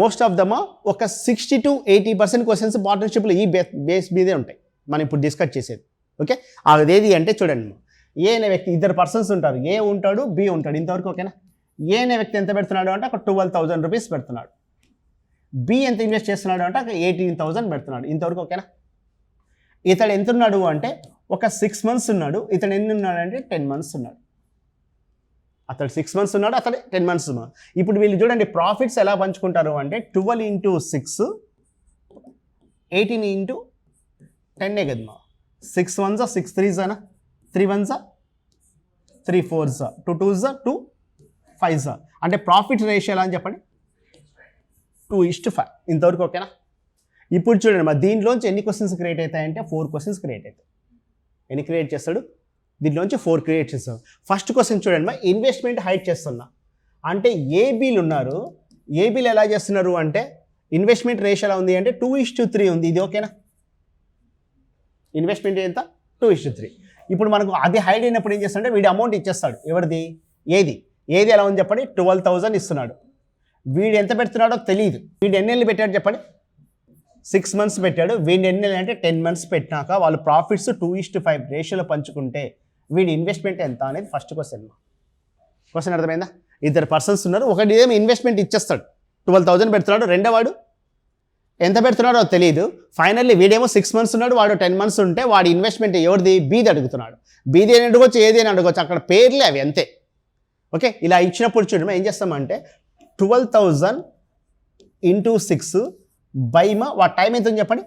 Most of them ఒక 60 to 80% questions పార్ట్నర్షిప్లో ఈ base మీదే ఉంటాయి మనం ఇప్పుడు డిస్కస్ చేసేది. ఓకే, అదేది అంటే చూడండి, ఏ అనే వ్యక్తి ఇద్దరు పర్సన్స్ ఉంటారు, ఏ ఉంటాడు బి ఉంటాడు. ఇంతవరకు ఓకేనా? ఏ అనే వ్యక్తి ఎంత పెడుతున్నాడు అంటే ఒక 12,000 రూపీస్ పెడుతున్నాడు. బి ఎంత ఇన్వెస్ట్ చేస్తున్నాడు అంటే ఒక 18,000 పెడుతున్నాడు. ఇంతవరకు ఓకేనా? ఇతడు ఎంత ఉన్నాడు అంటే ఒక 6 months ఉన్నాడు. ఇతడు ఎన్ని ఉన్నాడు అంటే 10 months ఉన్నాడు. అతడు 6 months ఉన్నాడు, అతడు 10 months ఉన్నాడు. ఇప్పుడు వీళ్ళు చూడండి ప్రాఫిట్స్ ఎలా పంచుకుంటారు అంటే 12 into 6 18 into 10 కదమ్మా. 6 1s 6 3s 3 1s 3 4s 2 2s 2 5s అంటే ప్రాఫిట్ రేషియో ఎలా అని చెప్పండి 2:5. ఇంతవరకు ఓకేనా? ఇప్పుడు చూడండి మరి దీంట్లోంచి ఎన్ని క్వశ్చన్స్ క్రియేట్ అవుతాయంటే 4 క్వశ్చన్స్ క్రియేట్ అవుతాయి. ఎన్ని క్రియేట్ చేస్తాడు? దీంట్లోంచి 4 క్రియేట్ చేస్తాడు. ఫస్ట్ క్వశ్చన్ చూడండి మరి ఇన్వెస్ట్మెంట్ హైడ్ చేస్తున్నా అంటే ఏబీలు ఉన్నారు. ఏబీలు ఎలా చేస్తున్నారు అంటే ఇన్వెస్ట్మెంట్ రేషియో ఎలా ఉంది అంటే 2:3 ఉంది. ఇది ఓకేనా? ఇన్వెస్ట్మెంట్ ఎంత 2:3. ఇప్పుడు మనకు అది హైడ్ అయినప్పుడు ఏం చేస్తాడంటే వీడి అమౌంట్ ఇచ్చేస్తాడు. ఎవరిది? ఏది ఎలా ఉంది చెప్పండి 12,000 ఇస్తున్నాడు. వీడు ఎంత పెడుతున్నాడో తెలియదు. వీడు ఎన్ని నెలలు పెట్టాడు చెప్పండి 6 months పెట్టాడు. వీడి ఎన్ని నెలలు అంటే 10 months పెట్టినాక వాళ్ళు ప్రాఫిట్స్ 2:5 రేషియోలో పంచుకుంటే వీడి ఇన్వెస్ట్మెంట్ ఎంత అనేది ఫస్ట్ క్వశ్చన్ అర్థమైందా? ఇద్దరు పర్సన్స్ ఉన్నారు. ఒకటి ఏమో ఇన్వెస్ట్మెంట్ ఇచ్చేస్తాడు 12,000 పెడుతున్నాడు. రెండోవాడు ఎంత పెడుతున్నాడో తెలియదు. ఫైనల్లీ వీడేమో 6 months ఉన్నాడు, వాడు 10 months ఉంటే వాడి ఇన్వెస్ట్మెంట్ ఎవరిది? బీది అడుగుతున్నాడు. బీది అని అడగవచ్చు, ఏది అని అడగవచ్చు, అక్కడ పేర్లే అవి అంతే. ఓకే, ఇలా ఇచ్చినప్పుడు చూడండి ఏం చేస్తామంటే 12,000 into 6 బై వాడి టైం ఎంత చెప్పండి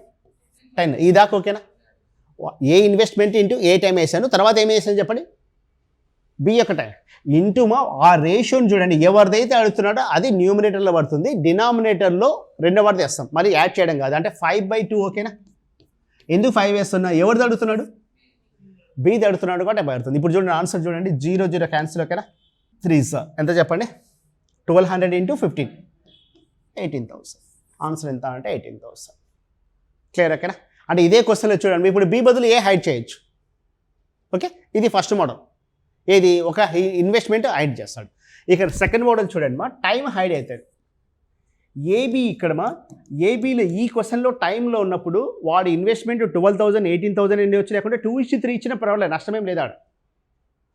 10. ఈ దాకా ఓకేనా? ఏ ఇన్వెస్ట్మెంట్ ఇంటూ ఏ టైం వేసాను, తర్వాత ఏం వేసాను చెప్పండి బి యొక్క టైం ఇంటూ ఆ రేషియోని చూడండి. ఎవరిదైతే అడుగుతున్నాడో అది న్యూమినేటర్లో పడుతుంది, డినామినేటర్లో రెండవది వేస్తాం. మరి యాడ్ చేయడం కాదు అంటే 5/2 ఓకేనా? ఎందుకు 5 వేస్తున్నా? ఎవరిది అడుగుతున్నాడు? బీది అడుగుతున్నాడు కాబట్టి 5 అవుతుంది. ఇప్పుడు చూడండి ఆన్సర్ చూడండి 0 0 క్యాన్సిల్ ఓకేనా? 3s ఎంత చెప్పండి 1200 into 15 18,000. ఆన్సర్ ఎంత అంటే 18,000. క్లియర్ ఓకేనా? అంటే ఇదే క్వశ్చన్లో చూడండి ఇప్పుడు బి బదులు ఏ హైడ్ చేయొచ్చు. ఓకే, ఇది ఫస్ట్ మోడల్. ఏది? ఒక ఇన్వెస్ట్మెంట్ హైడ్ చేస్తాడు. ఇక్కడ సెకండ్ మోడల్ చూడండి టైం హైడ్ అవుతాడు. ఏబీ ఇక్కడ ఏబీలో ఈ క్వశ్చన్లో టైంలో ఉన్నప్పుడు వాడి ఇన్వెస్ట్మెంట్ 12,000 18,000 ఎన్ని వచ్చి లేకుంటే 2:3 ఇచ్చినా పర్వాలేదు, నష్టమేం లేదా.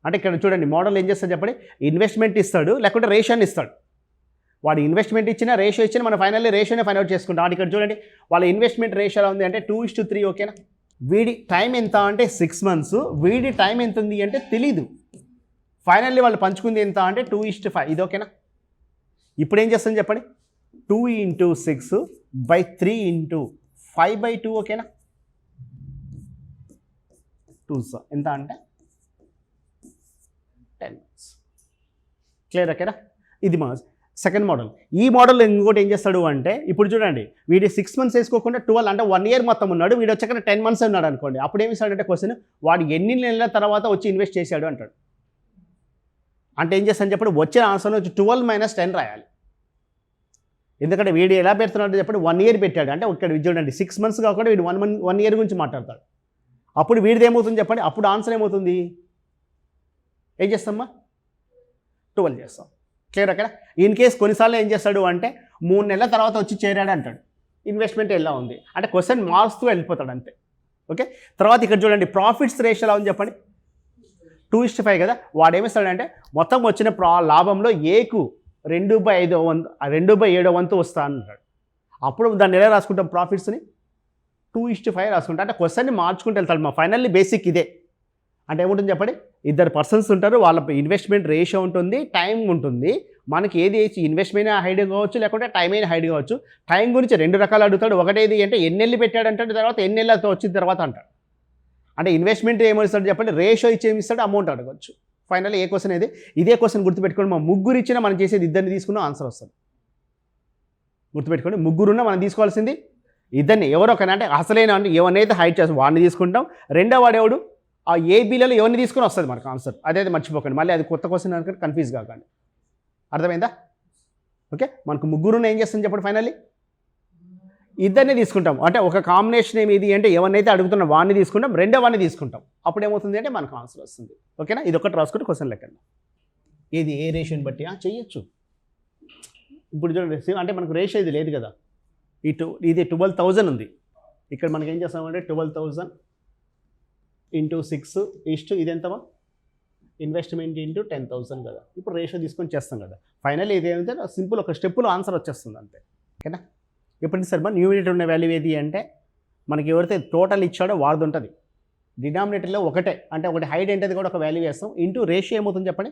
అంటే ఇక్కడ చూడండి మోడల్ ఏం చేస్తాడు చెప్పండి ఇన్వెస్ట్మెంట్ ఇస్తాడు లేకుంటే రేషియోని ఇస్తాడు. వాడు ఇన్వెస్ట్మెంట్ ఇచ్చినా రేషియో ఇచ్చినా మనం ఫైనల్లీ రేషియోనే ఫైండ్ అవుట్ చేసుకుంటాం. అంటే ఇక్కడ చూడండి వాళ్ళ ఇన్వెస్ట్మెంట్ రేషియో ఎలా ఉంది అంటే 2:3 ఓకేనా? వీడి టైం ఎంత అంటే 6 months, వీడి టైం ఎంత ఉంది అంటే తెలీదు. ఫైనల్లీ వాళ్ళు పంచుకుంది ఎంత అంటే 2:5. ఇది ఓకేనా? ఇప్పుడు ఏం చేస్తాం చెప్పండి 2 into 6 by 3 into 5/2 ఓకేనా? 2s ఎంత అంటే 10 months. క్లియర్ ఓకేనా? ఇది మా సెకండ్ మోడల్. ఈ మోడల్లో ఇంకోటి ఏం చేస్తాడు అంటే ఇప్పుడు చూడండి వీడి 6 months వేసుకోకుండా 12 అంటే 1 year మొత్తం ఉన్నాడు. వీడు వచ్చాక 10 months ఉన్నాడు అనుకోండి. అప్పుడు ఏమి ఇస్తాడంటే క్వశ్చన్ వాడు ఎన్ని నెలల తర్వాత వచ్చి ఇన్వెస్ట్ చేశాడు అంటాడు. అంటే ఏం చేస్తాను చెప్పండి వచ్చిన ఆన్సర్లో 12 - 10 రాయాలి. ఎందుకంటే వీడు ఎలా పెడుతున్నాడు చెప్పండి 1 year పెట్టాడు అంటే ఇక్కడ చూడండి 6 months కాకుండా వీడు 1 year గురించి మాట్లాడతాడు. అప్పుడు వీడిది ఏమవుతుంది చెప్పండి అప్పుడు ఆన్సర్ ఏమవుతుంది? ఏం చేస్తామా 12 చేస్తాం. క్లియర్ అక్కడ? ఇన్ కేస్ కొన్నిసార్లు ఏం చేస్తాడు అంటే 3 నెలల తర్వాత వచ్చి చేరాడు అంటాడు. ఇన్వెస్ట్మెంట్ ఎలా ఉంది అంటే క్వశ్చన్ మారుస్తూ వెళ్ళిపోతాడు అంతే. ఓకే, తర్వాత ఇక్కడ చూడండి ప్రాఫిట్స్ రేషియో ఎలా ఉంది చెప్పండి 2:5 కదా. వాడు ఏమిస్తాడంటే మొత్తం వచ్చిన లాభంలో ఏకు 2/7 వంతు వస్తా అంటాడు. అప్పుడు దాన్ని ఎలా రాసుకుంటాం ప్రాఫిట్స్ని 2:5 రాసుకుంటాం. అంటే క్వశ్చన్ని మార్చుకుంటూ వెళ్తాడు. మా ఫైనల్లీ బేసిక్ ఇదే. అంటే ఏముంటుంది చెప్పండి ఇద్దరు పర్సన్స్ ఉంటారు, వాళ్ళ ఇన్వెస్ట్మెంట్ రేషియో ఉంటుంది, టైం ఉంటుంది. మనకి ఏది ఇన్వెస్ట్మెంట్ హైడ్ కావచ్చు లేకుంటే టైం అయినా హైడ్ కావచ్చు. టైం గురించి 2 రకాలు అడుగుతాడు. ఒకటేది అంటే ఎన్నెల్లి పెట్టాడు అంటాడు, తర్వాత ఎన్నెళ్ళతో వచ్చిన తర్వాత అంటాడు. అంటే ఇన్వెస్ట్మెంట్ ఏమిస్తాడు చెప్పండి రేషియో ఇచ్చి ఏమిస్తాడు అమౌంట్ అడగవచ్చు. ఫైనల్ ఏ క్వశ్చన్ ఇది ఇదే క్వశ్చన్ గుర్తుపెట్టుకోండి. మా ముగ్గురు ఇచ్చినా మనం చేసేది ఇద్దరిని తీసుకున్న ఆన్సర్ వస్తుంది. గుర్తుపెట్టుకోండి ముగ్గురున్నా మనం తీసుకోవాల్సింది ఇద్దరిని. ఎవరో ఒక అంటే అసలైన అంటే ఎవరినైతే హైడ్ చేస్తాం వాడిని తీసుకుంటాం. రెండో వాడు ఎవడు ఆ ఏబీలలో ఎవరిని తీసుకొని వస్తుంది మనకు ఆన్సర్. అదే మర్చిపోకండి, మళ్ళీ అది కొత్త క్వశ్చన్ అనుకుంటే కన్ఫ్యూజ్ కాకండి. అర్థమైందా? ఓకే, మనకు ముగ్గురున్న ఏం చేస్తాం చెప్పండి ఫైనల్లీ ఇద్దరిని తీసుకుంటాం. అంటే ఒక కాంబినేషన్ ఏది అంటే ఎవరినైతే అడుగుతున్నా వాడిని తీసుకుంటాం, రెండో వాడిని తీసుకుంటాం. అప్పుడు ఏమవుతుంది అంటే మనకు ఆన్సర్ వస్తుంది. ఓకేనా? ఇది ఒకటి రాసుకుంటే క్వశ్చన్ లెక్కండి. ఇది ఏ రేషియోని బట్టి చేయొచ్చు. ఇప్పుడు చూడండి అంటే మనకు రేషియో ఇది లేదు కదా, ఇది 12,000 ఉంది. ఇక్కడ మనకి ఏం చేస్తామంటే 12,000 ఇంటూ 6 ఇష్టు ఇది ఎంతమా ఇన్వెస్ట్మెంట్ ఇంటూ 10,000 కదా. ఇప్పుడు రేషియో తీసుకొని చేస్తాం కదా. ఫైనల్ ఇది ఏమంటే సింపుల్ ఒక స్టెప్పులో ఆన్సర్ వచ్చేస్తుంది అంతే. ఓకేనా. ఎప్పుడు సార్ మన న్యూమినేటర్ ఉన్న వాల్యూ ఏది అంటే మనకి ఎవరైతే టోటల్ ఇచ్చాడో వాడిది ఉంటుంది. డినామినేటర్లో ఒకటే అంటే ఒకటి హైడ్ ఏంటది కూడా ఒక వాల్యూ వేస్తాం ఇంటూ రేషియో ఏమవుతుంది చెప్పండి.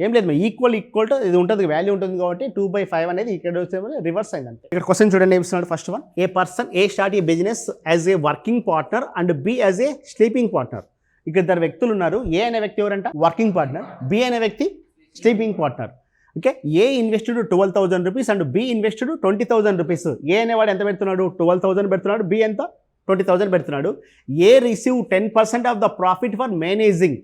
ఏం లేదు మరి ఈక్వల్ టు ఇది ఉంటుంది వాల్యూ ఉంటుంది కాబట్టి 2/5 అనేది ఇక్కడ వచ్చే రివర్స్ అయింది అంతే. ఇక్కడ క్వశ్చన్ చూడండి ఏమిస్తున్నాడు. First one, a person A start a business as a working partner and B as a sleeping partner. ఇక్కడ ఇద్దరు వ్యక్తులు ఉన్నారు. ఏ అనే వ్యక్తి ఎవరంట వర్కింగ్ పార్ట్నర్, బి అనే వ్యక్తి sleeping partner. Okay, A invested 12,000 rupees and B invested 20,000 rupees. A అనేవాడు ఎంత పెడుతున్నాడు 12,000 పెడుతున్నాడు, బి ఎంత 20,000 పెడుతున్నాడు. A receive 10% of the profit for managing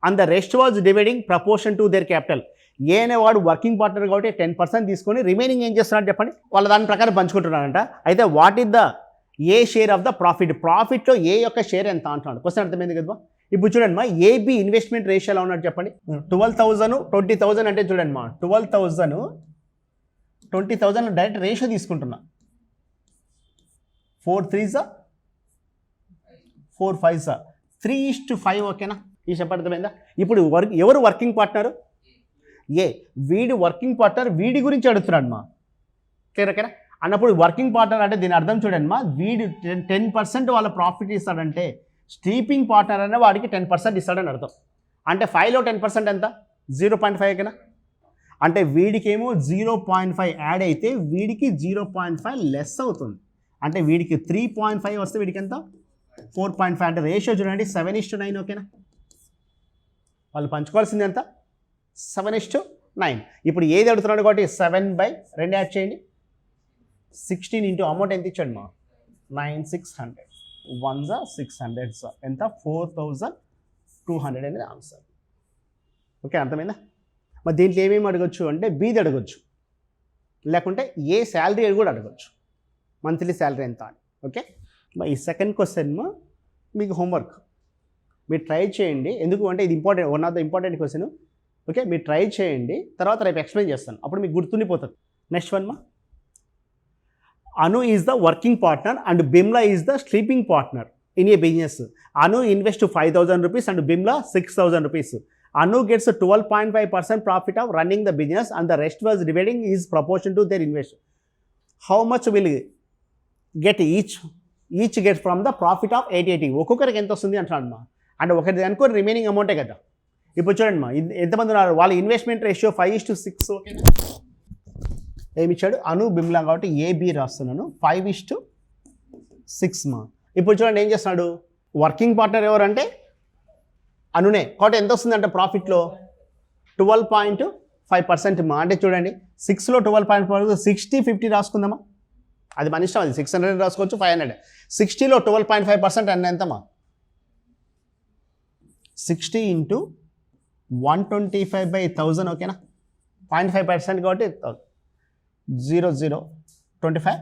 and the rest was dividing proportion to their capital. A అనేవాడు working partner కాబట్టి 10% తీసుకొని remaining ఏం చేస్తున్నాడు చెప్పండి, వాళ్ళ దాని ప్రకారం పంచుకుంటున్నారంట. అయితే what is the A share of the profit, ప్రాఫిట్లో ఏ యొక్క షేర్ ఎంత అంటున్నాడు. క్వశ్చన్ అర్థమైంది కదా. ఇప్పుడు చూడండి మా ఏబి ఇన్వెస్ట్మెంట్ రేషియో ఎలా ఉన్నాడు చెప్పండి. 12,000 20,000 అంటే చూడండి మా 12,000 20,000 డైరెక్ట్ రేషియో తీసుకుంటున్నా. 4 3s 4 5s 3:5. ఓకేనా, ఈ చెప్పండి అర్థమైందా. ఇప్పుడు ఎవరు వర్కింగ్ పార్ట్నరు ఏ, వీడి వర్కింగ్ పార్ట్నర్ వీడి గురించి అడుగుతున్నాడు మా. క్లియర్ ఓకేనా. అన్నప్పుడు వర్కింగ్ పార్ట్నర్ అంటే దీని అర్థం చూడండి మా, వీడు 10% వాళ్ళ ప్రాఫిట్ ఇస్తాడంటే స్లీపింగ్ పార్ట్నర్ అనే వాడికి 10% ఇస్తాడని అర్థం. అంటే 5లో 10% ఎంత 0.5 ఓకేనా. అంటే వీడికేమో 0.5 యాడ్ అయితే వీడికి 0.5 లెస్ అవుతుంది. అంటే వీడికి 3.5 వస్తే వీడికి ఎంత 4.5. అంటే రేషియో చూడండి 7:9. ఓకేనా, వాళ్ళు పంచుకోవాల్సింది ఎంత 7:9. ఇప్పుడు ఏది అడుగుతున్నాడు కాబట్టి 7/2 యాడ్ చేయండి. 16 ఇంటూ అమౌంట్ ఎంత ఇచ్చాడు మా 9,600. 1s 600 ఎంత 4,200 అనేది ఆన్సర్. ఓకే అర్థమైందా. మరి దీంట్లో ఏమేమి అడగచ్చు అంటే బీది అడగచ్చు, లేకుంటే ఏ శాలరీ కూడా అడగచ్చు, మంత్లీ శాలరీ ఎంత అని. ఓకే, ఈ సెకండ్ క్వశ్చన్ మీకు హోంవర్క్ మీరు ట్రై చేయండి. ఎందుకు అంటే ఇది important, one of the important question. Okay, మీరు ట్రై చేయండి, తర్వాత రేపు ఎక్స్ప్లెయిన్ చేస్తాను, అప్పుడు మీకు గుర్తుండిపోతుంది. నెక్స్ట్ వన్ మా, Anu is the working partner and Bimla is the sleeping partner in a business. Anu invests 5,000 rupees and Bimla 6,000 rupees. Anu gets 12.5% profit of running the business and the rest was dividing his proportion to their investment. How much will get each get from the profit of 880? ఒక్కొక్కరికి ఎంత వస్తుంది అంటున్నాడు మా. అంటే ఒకటి అనుకో remaining అమౌంటే కదా. ఇప్పుడు చూడండి మా ఎంతమంది ఉన్నారు, వాళ్ళ ఇన్వెస్ట్మెంట్ రేషియో 5:6. ఓకేనా, ఏమి ఇచ్చాడు అను బిమ్లా కాబట్టి ఏబి రాస్తున్నాను 5:6 మా. ఇప్పుడు చూడండి ఏం చేస్తున్నాడు, వర్కింగ్ పార్ట్నర్ ఎవరంటే అనునే కాబట్టి ఎంత వస్తుందంటే ప్రాఫిట్లో 12.5% మా. అంటే చూడండి 6లో 12.5 60 50 రాసుకుందామా, అది మన ఇష్టం, అది 600 రాసుకోవచ్చు 500. 60లో 12.5% అన్న ఎంతమా 60 ఇంటూ 125/1000. ఓకేనా, 0.5% కాబట్టి 0 0 25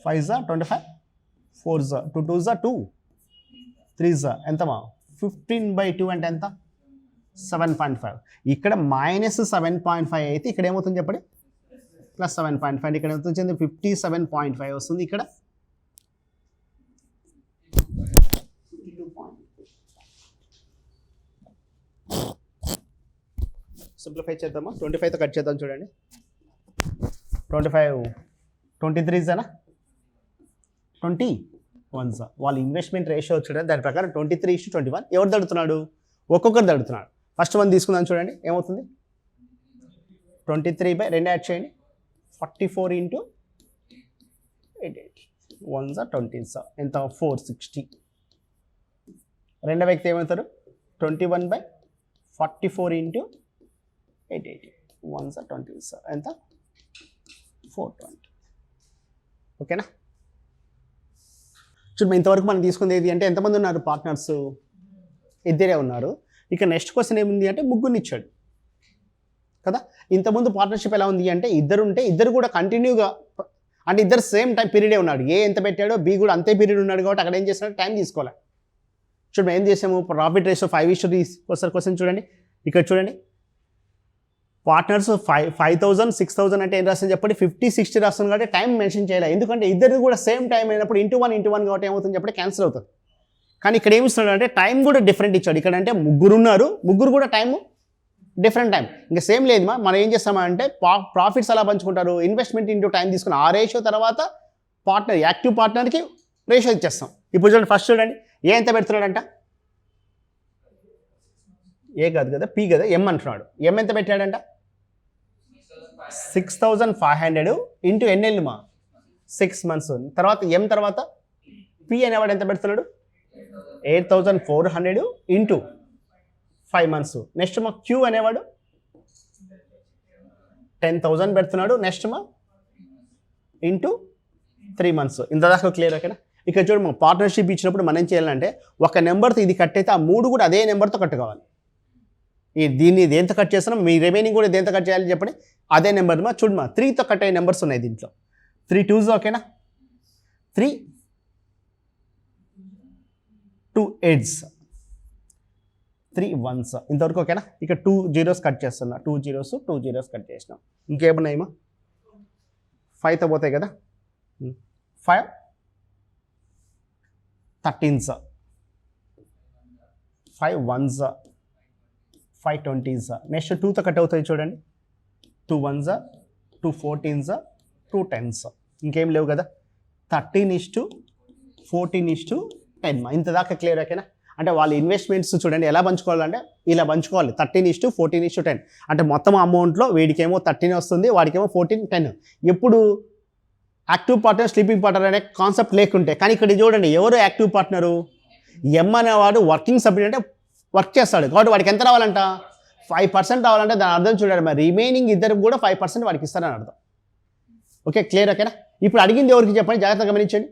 5s 25 4s 2 2s 2 3s ఎంతమా 15/2 అంటే ఎంత 7.5. ఇక్కడ -7.5 అయితే ఇక్కడ ఏమవుతుంది చెప్పండి +7.5. ఇక్కడ ఏమవుతుంది 57.5 వస్తుంది. ఇక్కడ 52. సింప్లిఫై చేద్దామా, 25తో కట్ చేద్దాం. చూడండి 25 23s 21s. వాళ్ళ ఇన్వెస్ట్మెంట్ రేషియో చూడండి, దాని ప్రకారం 23:21. ఎవరు తడుతున్నాడు, ఒక్కొక్కరు తడుతున్నాడు. ఫస్ట్ వన్ తీసుకుందాం చూడండి ఏమవుతుంది 23/2 యాడ్ చేయండి 44 ఇంటూ 88 1s 20s ఎంత 460. రెండో వ్యక్తి ఏమవుతారు 21/44 ఇంటూ 88 1s 20s ఎంత 420. ఓకేనా. చూడండి ఇంతవరకు మనం తీసుకుంది ఏది అంటే ఎంతమంది ఉన్నారు పార్ట్నర్స్, ఇద్దరే ఉన్నారు. ఇక నెక్స్ట్ క్వశ్చన్ ఏముంది అంటే ముగ్గురిని ఇచ్చాడు కదా. ఇంతకుముందు పార్ట్నర్షిప్ ఎలా ఉంది అంటే ఇద్దరు ఉంటే ఇద్దరు కూడా కంటిన్యూగా అంటే ఇద్దరు సేమ్ టైం పీరియడే ఉన్నాడు. ఏ ఎంత పెట్టాడో బి కూడా అంతే పీరియడ్ ఉన్నాడు కాబట్టి అక్కడ ఏం చేస్తున్నాడు టైం తీసుకోవాలి. చూడండి ఏం చేసాము ప్రాఫిట్ రేషియో 5:3 వస్తారు. క్వశ్చన్ చూడండి ఇక్కడ చూడండి పార్ట్నర్స్ 5,000 6,000 అంటే ఏం రాస్తుంది చెప్పండి 50 60 రాస్తుంది కాబట్టి టైం మెన్షన్ చేయాలి. ఎందుకంటే ఇద్దరిది కూడా సేమ్ టైం అయినప్పుడు ఇంటూ వన్ కాబట్టి ఏమవుతుంది చెప్పండి క్యాన్సిల్ అవుతుంది. కానీ ఇక్కడ ఏమి ఇస్తున్నాడు అంటే టైం కూడా డిఫరెంట్ ఇచ్చాడు. ఇక్కడ అంటే ముగ్గురు ఉన్నారు, ముగ్గురు కూడా టైము డిఫరెంట్ టైం, ఇంకా సేమ్ లేదు మనం ఏం చేస్తామంటే ప్రాఫిట్స్ ఎలా పంచుకుంటారు, ఇన్వెస్ట్మెంట్ ఇంటూ టైం తీసుకుని ఆ రేషియో తర్వాత పార్ట్నర్ యాక్టివ్ పార్ట్నర్కి రేషియో ఇచ్చేస్తాం. ఇప్పుడు చూడండి ఫస్ట్ చూడండి ఏ ఎంత పెడుతున్నాడంట, ఏ కాదు కదా పి కదా ఎం అంటున్నాడు. ఎం ఎంత పెట్టాడంట 6,500 ఇంటూ ఎన్నెళ్ళు 6 months. తర్వాత ఎం తర్వాత పి అనేవాడు ఎంత పెడుతున్నాడు 8,400 ఇంటూ 5 months. నెక్స్ట్ క్యూ అనేవాడు 10,000 పెడుతున్నాడు. Next into 3 months. ఇంతదాకా క్లియర్ ఓకేనా. ఇక్కడ చూడు పార్ట్నర్షిప్ ఇచ్చినప్పుడు మనం ఏం చేయాలంటే ఒక నెంబర్తో ఇది కట్ అయితే ఆ 3 కూడా అదే నెంబర్తో కట్ కావాలి. దీన్ని దేంతో కట్ చేస్తున్నాం, మీ రిమైనింగ్ కూడా దేంతో కట్ చేయాలి చెప్పండి అదే నెంబర్ చూడమా 3తో కట్ అయ్యే నెంబర్స్ ఉన్నాయి దీంట్లో. 3 2s ఓకేనా, 3 2 8s 3 1s ఇంతవరకు ఓకేనా. ఇక 2 zeros కట్ చేస్తున్నా, 2 zeros కట్ చేసినాం. ఇంకేమున్నాయేమో 5తో పోతాయి కదా, 5 13s 5 1s 5 20s. నెక్స్ట్ 2తో కట్ అవుతాయి చూడండి, 2 1s 2 14s 2 10s. ఇంకేం లేవు కదా, 13:14:10. ఇంతదాకా క్లియర్ ఓకేనా. అంటే వాళ్ళ ఇన్వెస్ట్మెంట్స్ చూడండి ఎలా పంచుకోవాలంటే ఇలా పంచుకోవాలి 13:14:10. అంటే మొత్తం అమౌంట్లో వీడికేమో 13 వస్తుంది, వాడికేమో 14 10. ఎప్పుడు యాక్టివ్ పార్ట్నర్ స్లీపింగ్ పార్ట్నర్ అనే కాన్సెప్ట్ లేకుంటే. కానీ ఇక్కడ చూడండి ఎవరు యాక్టివ్ పార్ట్నరు, ఎం అనేవాడు వర్కింగ్ సభ్యుడు అంటే వర్క్ చేస్తాడు కాబట్టి వాడికి ఎంత రావాలంట 5% రావాలంటే దాని అర్థం చూడండి మరి రిమైనింగ్ ఇద్దరికి కూడా 5% వాడికి ఇస్తారని అర్థం. ఓకే క్లియర్ ఓకేనా. ఇప్పుడు అడిగింది ఎవరికి చెప్పండి జాగ్రత్తగా గమనించండి,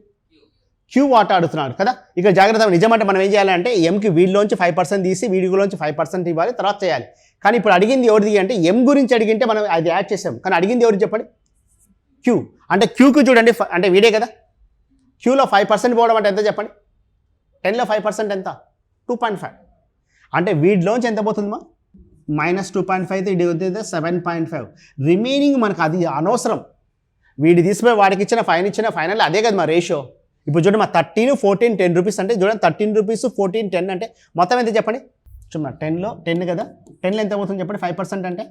క్యూ వాట అడుగుతున్నాడు కదా. ఇక జాగ్రత్తగా నిజమంటే మనం ఏం చేయాలంటే ఎంకి వీడిలోంచి 5% తీసి వీడిలోంచి 5% ఇవ్వాలి, తర్వాత చేయాలి. కానీ ఇప్పుడు అడిగింది ఎవరిది అంటే ఎం గురించి అడిగింటే మనం అది యాడ్ చేసాం, కానీ అడిగింది ఎవరికి చెప్పండి క్యూ. అంటే క్యూకి చూడండి అంటే వీడే కదా, క్యూలో 5% పోవడం అంటే ఎంత చెప్పండి, 10లో 5% ఎంత 2.5. అంటే వీడిలోంచి ఎంత పోతుందమ్మా -2.5 అయితే ఇది వద్ద 7.5. రిమైనింగ్ మనకు అది అనవసరం, వీడి తీసిపోయి వాడికి ఇచ్చిన ఫైన్ ఇచ్చిన ఫైనల్ అదే కదా మా రేషియో. ఇప్పుడు చూడండి మా 13 14 10 రూపీస్ అంటే చూడండి 13 రూపీస్ 14 10 అంటే మొత్తం ఎంత చెప్పండి చూడ 10లో 10 కదా, 10లో ఎంత పోతుంది చెప్పండి 5% అంటే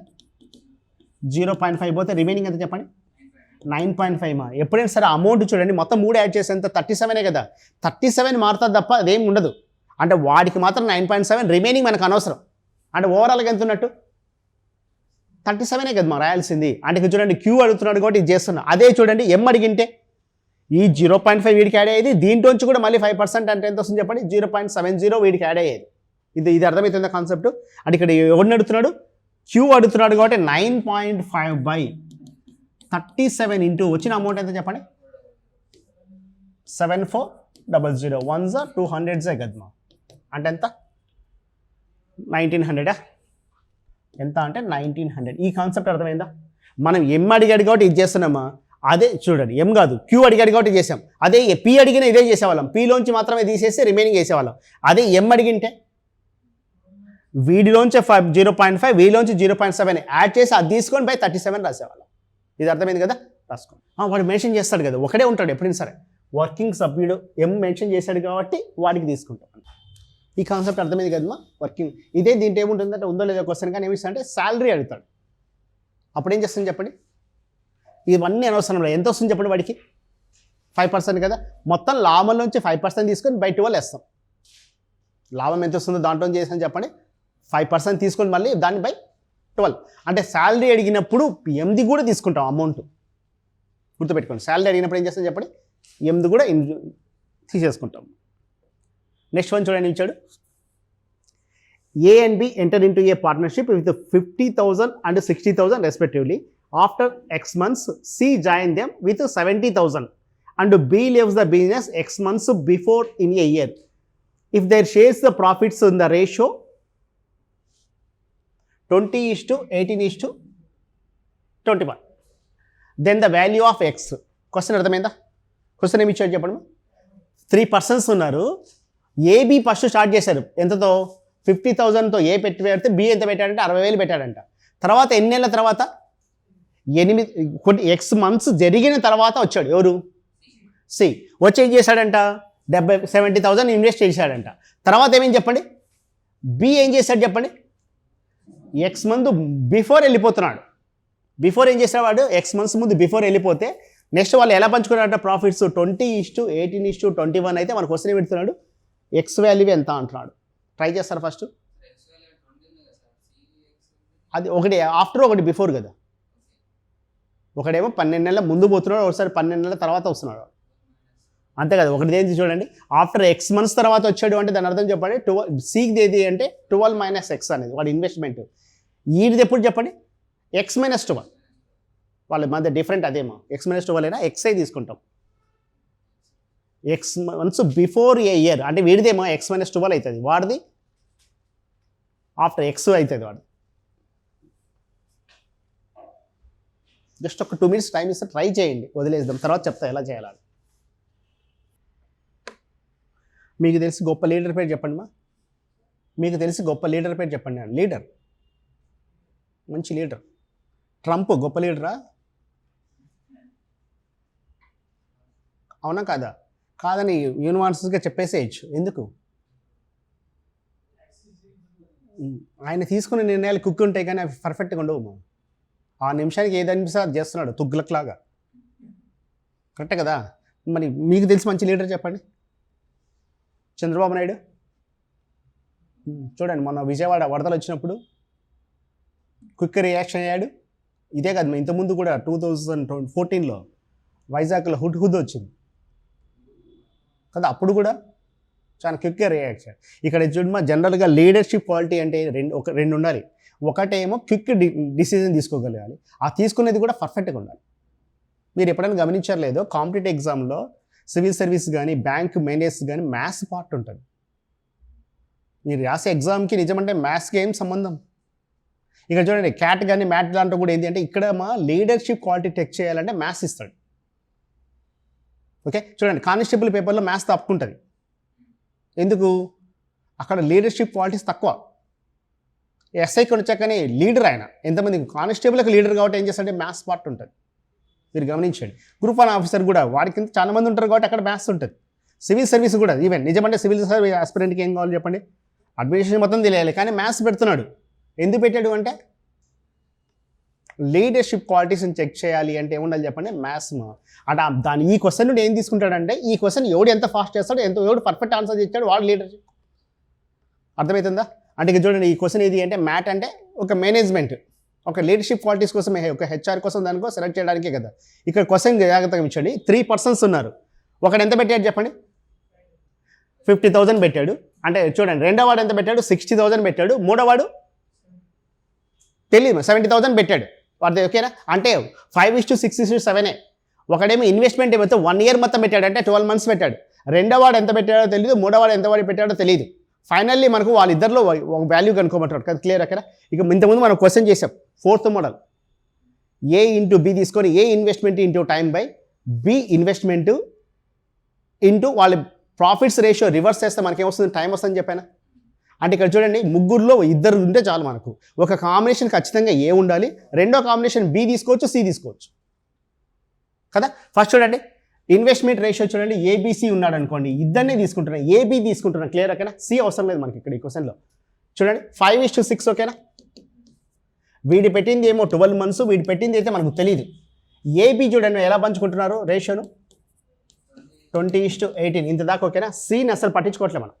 0.5 పోతే రిమైనింగ్ ఎంత చెప్పండి 9.5. ఎప్పుడైనా సరే అమౌంట్ చూడండి మొత్తం 3 యాడ్ చేస్తే ఎంత 37 కదా, 37 మారుతుంది తప్ప అదేం ఉండదు. అంటే వాడికి మాత్రం 9.7, రిమైనింగ్ మనకు అనవసరం. అంటే ఓవరాల్గా ఎంత ఉన్నట్టు 37 కదా మనం రాయాల్సింది. అంటే చూడండి క్యూ అడుగుతున్నాడు కాబట్టి ఇది చేస్తున్నా. అదే చూడండి ఎం అడిగింటే ఈ 0.5 వీడికి యాడ్ అయ్యేది, దీంట్లోంచి కూడా మళ్ళీ 5% అంటే ఎంత వస్తుంది చెప్పండి 0.70 వీడికి యాడ్ అయ్యేది. ఇది అర్థమవుతుంది కాన్సెప్ట్. అంటే ఇక్కడ ఎవరిని అడుగుతున్నాడు క్యూ అడుగుతున్నాడు కాబట్టి 9.5/37 ఇంటూ వచ్చిన అమౌంట్ ఎంత చెప్పండి 7400. 1s 200s కదమ్మా అంటే ఎంత 1900. ఎంత అంటే 1900. ఈ కాన్సెప్ట్ అర్థమైందా. మనం ఎం అడిగాడు కాబట్టి ఇది చేస్తున్నామా, అదే చూడండి ఎం కాదు క్యూ అడిగాడు కాబట్టి చేసాం. అదే పి అడిగిన ఇదే చేసేవాళ్ళం, పిలోంచి మాత్రమే తీసేసి రిమైనింగ్ వేసేవాళ్ళం. అదే ఎం అడిగింటే వీడిలోంచి 0.5 వీడిలోంచి 0.7 యాడ్ చేసి అది తీసుకొని బై 37 రాసేవాళ్ళం. ఇది అర్థమైంది కదా, రాసుకోండి. వాడు మెన్షన్ చేస్తాడు కదా, ఒకడే ఉంటాడు ఎప్పుడైనా సరే, వర్కింగ్ సభ్యుడు ఎం మెన్షన్ చేశాడు కాబట్టి వాడికి తీసుకుంటాం. ఈ కాన్సెప్ట్ అర్థమైంది కదమ్మా. వర్కింగ్ ఇదే దీంట్లో ఏముంటుందంటే ఉందో లేదో క్వశ్చన్ కానీ ఏమిస్తా అంటే శాలరీ అడుగుతాడు. అప్పుడు ఏం చేస్తుంది చెప్పండి, ఇవన్నీ అనవసరం లేదు. ఎంత వస్తుంది చెప్పండి వాడికి 5% కదా, మొత్తం లాభంలోంచి 5% తీసుకొని బై 12 వేస్తాం. లాభం ఎంత వస్తుందో దాంట్లో చేసాను చెప్పండి 5% తీసుకొని మళ్ళీ దాన్ని బై 12. అంటే శాలరీ అడిగినప్పుడు ఎంది కూడా తీసుకుంటాం అమౌంట్, గుర్తుపెట్టుకోండి. శాలరీ అడిగినప్పుడు ఏం చేస్తాం చెప్పండి ఎంది కూడా తీసేసుకుంటాం. నెక్స్ట్ వన్ చూడండి ఇచ్చాడు, A and B enter into a partnership with 50,000 and 60,000 respectively. After X months, C join them with 70,000 and B leaves the business X months before in a year. If their shares the profits in the ratio 20:18:21, then the value of X. Question అర్థమైందా. Question ఏమి ఇచ్చాడు చెప్పండి. 3 persons ఉన్నారు, AB first start చేశారు ఎంతతో 50,000తో ఏ పెట్టి పెడితే B ఎంత పెట్టాడంటే 60,000 పెట్టాడంట. తర్వాత ఎన్ని నెలల తర్వాత 8 ఎక్స్ మంత్స్ జరిగిన తర్వాత వచ్చాడు ఎవరు సి. వచ్చి ఏం చేశాడంట 70,000 ఇన్వెస్ట్ చేశాడంట. తర్వాత ఏమేమి చెప్పండి బి ఏం చేశాడు చెప్పండి ఎక్స్ మంత్ బిఫోర్ వెళ్ళిపోతున్నాడు. బిఫోర్ ఏం చేసేవాడు ఎక్స్ మంత్స్ ముందు బిఫోర్ వెళ్ళిపోతే నెక్స్ట్ వాళ్ళు ఎలా పంచుకున్నారంట ప్రాఫిట్స్ 20:18:21 అయితే మన క్వశ్చన్ పెడుతున్నాడు ఎక్స్ వాల్యూ ఎంత అంటున్నాడు. ట్రై చేస్తారు ఫస్ట్. అది ఒకటి ఆఫ్టర్ ఒకటి బిఫోర్ కదా. ఒకడేమో 12 నెలల ముందు పోతున్నాడు, ఒకసారి 12 నెలల తర్వాత వస్తున్నాడు అంతే కదా. ఒకటి ఏంటి చూడండి ఆఫ్టర్ ఎక్స్ మంత్స్ తర్వాత వచ్చాడు అంటే దాని అర్థం చెప్పండి 12 సీకి ఏది అంటే 12 - x అనేది వాడి ఇన్వెస్ట్మెంట్. ఈడిది ఎప్పుడు చెప్పండి x - 12 వాళ్ళ మధ్య డిఫరెంట్ అదేమో x - 12 అయినా ఎక్స్ఐ తీసుకుంటాం. ఎక్స్ మంత్స్ బిఫోర్ ఏ ఇయర్ అంటే వీడిదేమో x - 12 అవుతుంది, వాడిది ఆఫ్టర్ ఎక్స్ అవుతుంది వాడు. జస్ట్ ఒక 2 minutes టైం ఇస్తే ట్రై చేయండి, వదిలేద్దాం తర్వాత చెప్తా ఎలా చేయాలి. మీకు తెలిసి గొప్ప లీడర్ పేరు చెప్పండి మా. మీకు తెలిసి గొప్ప లీడర్ పేరు చెప్పండి. లీడర్ మంచి లీడర్. ట్రంప్ గొప్ప లీడరా అవునా కాదా? కాదని యూనివర్సిటీగా చెప్పేసేయచ్చు. ఎందుకు? ఆయన తీసుకునే నిర్ణయాలు కుక్కి ఉంటాయి కానీ అవి పర్ఫెక్ట్గా ఉండవు. ఆ నిమిషానికి ఏది అనిపిస్తే అది చేస్తున్నాడు తుగ్లక్ లాగా. కరెక్టే కదా. మరి మీకు తెలిసి మంచి లీడర్ చెప్పండి. చంద్రబాబు నాయుడు చూడండి మొన్న విజయవాడ వరదలు వచ్చినప్పుడు క్విక్ రియాక్షన్ అయ్యాడు. ఇదే కాదు ఇంతకుముందు కూడా 2014లో వైజాగ్లో హుద్ వచ్చింది కదా, అప్పుడు కూడా చాలా క్విక్గా రియాక్షన్. ఇక్కడ చూడమా జనరల్గా లీడర్షిప్ క్వాలిటీ అంటే రెండు ఉండాలి. ఒకటేమో క్విక్ డిసిజన్ తీసుకోగలగాలి, ఆ తీసుకునేది కూడా పర్ఫెక్ట్గా ఉండాలి. మీరు ఎప్పుడైనా గమనించారు లేదో కాంపిటేటివ్ ఎగ్జామ్లో సివిల్ సర్వీస్ కానీ బ్యాంక్ మేనేజ్ కానీ మ్యాథ్స్ పార్ట్ ఉంటుంది. మీరు రాసే ఎగ్జామ్కి నిజమంటే మ్యాథ్స్కి ఏం సంబంధం. ఇక్కడ చూడండి క్యాట్ కానీ మ్యాట్ దాంట్లో కూడా ఏంటి అంటే ఇక్కడ మా లీడర్షిప్ క్వాలిటీ చెక్ చేయాలంటే మ్యాథ్స్ ఇస్తాడు. ఓకే చూడండి కానిస్టేబుల్ పేపర్లో మ్యాథ్స్ తప్పుకుంటుంది. ఎందుకు? అక్కడ లీడర్షిప్ క్వాలిటీస్ తక్కువ. ఎస్ఐకి వచ్చాకనే లీడర్ ఆయన ఎంతమంది కానిస్టేబుల్కి లీడర్ కాబట్టి ఏం చేస్తాడంటే మ్యాథ్స్ పార్ట్ ఉంటుంది. మీరు గమనించండి. గ్రూప్ 1 ఆఫీసర్ కూడా వాడికి చాలా మంది ఉంటారు కాబట్టి అక్కడ మ్యాథ్స్ ఉంటుంది. సివిల్ సర్వీస్ కూడా ఈవెన్ నిజమంటే సివిల్ సర్వీస్ ఆస్పిరెంట్కి ఏం కావాలి చెప్పండి, అడ్మినిస్ట్రేషన్ మొత్తం తెలియాలి కానీ మ్యాథ్స్ పెడుతున్నాడు. ఎందుకు పెట్టాడు అంటే లీడర్షిప్ క్వాలిటీస్ని చెక్ చేయాలి అంటే ఏముండాలి చెప్పండి మ్యాథ్స్. అంటే దాని ఈ క్వశ్చన్ నుండి ఏం తీసుకుంటాడంటే ఈ క్వశ్చన్ ఎవడు ఎంత ఫాస్ట్ చేస్తాడు ఎవడు పర్ఫెక్ట్ ఆన్సర్ ఇచ్చాడు వాడు లీడర్షిప్. అర్థమవుతుందా? అంటే ఇక చూడండి ఈ క్వశ్చన్ ఏది అంటే మ్యాట్ అంటే ఒక మేనేజ్మెంట్ ఒక లీడర్షిప్ క్వాలిటీస్ కోసం ఒక హెచ్ఆర్ కోసం దానికో సెలెక్ట్ చేయడానికే కదా. ఇక్కడ క్వశ్చన్ జాగ్రత్తగా ఇచ్చండి. 3 persons ఉన్నారు. ఒకడు ఎంత పెట్టాడు చెప్పండి 50,000 పెట్టాడు. అంటే చూడండి రెండోవాడు ఎంత పెట్టాడు 60,000 పెట్టాడు. మూడోవాడు తెలియదు 70,000 పెట్టాడు. వాడిది ఓకేనా అంటే 5:6:7. ఒకడేమో ఇన్వెస్ట్మెంట్ ఏమైతే 1 year మొత్తం పెట్టాడు అంటే 12 months పెట్టాడు. రెండోవాడు ఎంత పెట్టాడో తెలియదు, మూడోవాడు ఎంత వాడి పెట్టాడో తెలియదు. ఫైనల్లీ మనకు వాళ్ళిద్దరిలో ఒక వాల్యూ కనుక్కోమంటారు కదా. క్లియర్ అక్కడ. ఇక ఇంతకుముందు మనం క్వశ్చన్ చేసాం 4th మోడల్ A × B తీసుకొని A investment into time by B investment into వాళ్ళ ప్రాఫిట్స్ రేషియో రివర్స్ చేస్తే మనకేమొస్తుంది టైం వస్తుందని చెప్పాను. అంటే ఇక్కడ చూడండి ముగ్గురులో ఇద్దరు ఉంటే చాలు మనకు. ఒక కాంబినేషన్ ఖచ్చితంగా A ఉండాలి, రెండో కాంబినేషన్ B తీసుకోవచ్చు, C తీసుకోవచ్చు కదా. ఫస్ట్ చూడండి ఇన్వెస్ట్మెంట్ రేషియో చూడండి ABC ఉన్నాడు అనుకోండి, ఇద్దరినే తీసుకుంటున్నాను, AB తీసుకుంటున్నాను. క్లియర్ ఓకేనా. C అవసరం లేదు మనకి ఇక్కడ ఈ క్వశ్చన్లో. చూడండి 5:6 ఓకేనా. వీడి పెట్టింది ఏమో 12 months, వీడి పెట్టింది అయితే మనకు తెలియదు. AB చూడండి ఎలా పంచుకుంటున్నారు రేషియోను 20:18 ఇంత దాకా ఓకేనా. Cని అసలు పట్టించుకోవట్లే మనం.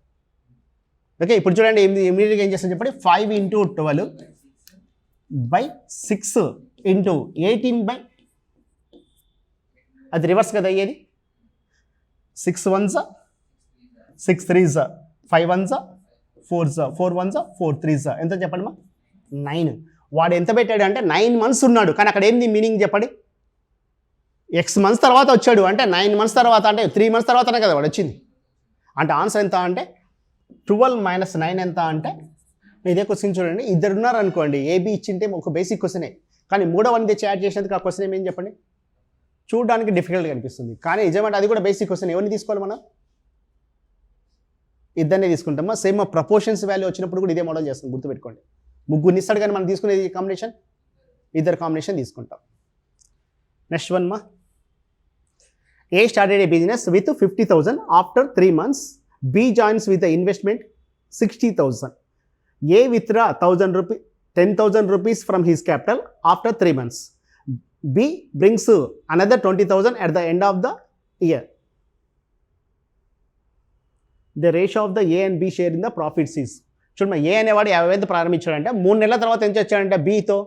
ఓకే ఇప్పుడు చూడండి ఇమీడియట్గా ఏం చేస్తాను చెప్పండి 5:12/6 × 18/, అది రివర్స్ కదా అయ్యేది. 6 1s 6 3s 5 1s 4s 4 1s 4 3s ఎంత చెప్పండి మా 9. వాడు ఎంత పెట్టాడు అంటే 9 months ఉన్నాడు కానీ అక్కడ ఏంది మీనింగ్ చెప్పండి. X months తర్వాత వచ్చాడు అంటే 9 months తర్వాత అంటే 3 months తర్వాతనే కదా వాడు వచ్చింది. అంటే ఆన్సర్ ఎంత అంటే 12 - 9 ఎంత అంటే ఇదే క్వశ్చన్ చూడండి. ఇద్దరు ఉన్నారు అనుకోండి AB ఇచ్చింటే ఒక బేసిక్ క్వశ్చనే కానీ మూడవని తెచ్చి యాడ్ చేసినందుకు ఆ క్వశ్చన్ ఏమేం చెప్పండి చూడడానికి డిఫికల్ట్గా అనిపిస్తుంది కానీ నిజమంటే అది కూడా బేసిక్ క్వశ్చన్. ఎవరిని తీసుకోవాలి మనం? ఇద్దరినే తీసుకుంటామా. సేమ్ ప్రపోర్షన్స్ వాల్యూ వచ్చినప్పుడు కూడా ఇదే మోడల్ చేస్తాం గుర్తుపెట్టుకోండి. ముగ్గురిని ఇస్తాడు కానీ మనం తీసుకునేది కాంబినేషన్ ఇద్దరు కాంబినేషన్ తీసుకుంటాం. నెక్స్ట్ వన్ మా, A started a business with 50,000 after 3 months. B joins with the investment 60,000. A withdraw 10,000 rupees from his capital after 3 months. B brings another 20,000 at the end of the year. The ratio of the A and B share in the profits is, చూడమ్మా, ఏ అనేవాడు 50,000 ప్రారంభించాడంటే 3 నెలల తర్వాత ఎంత వచ్చాడంటే బీతో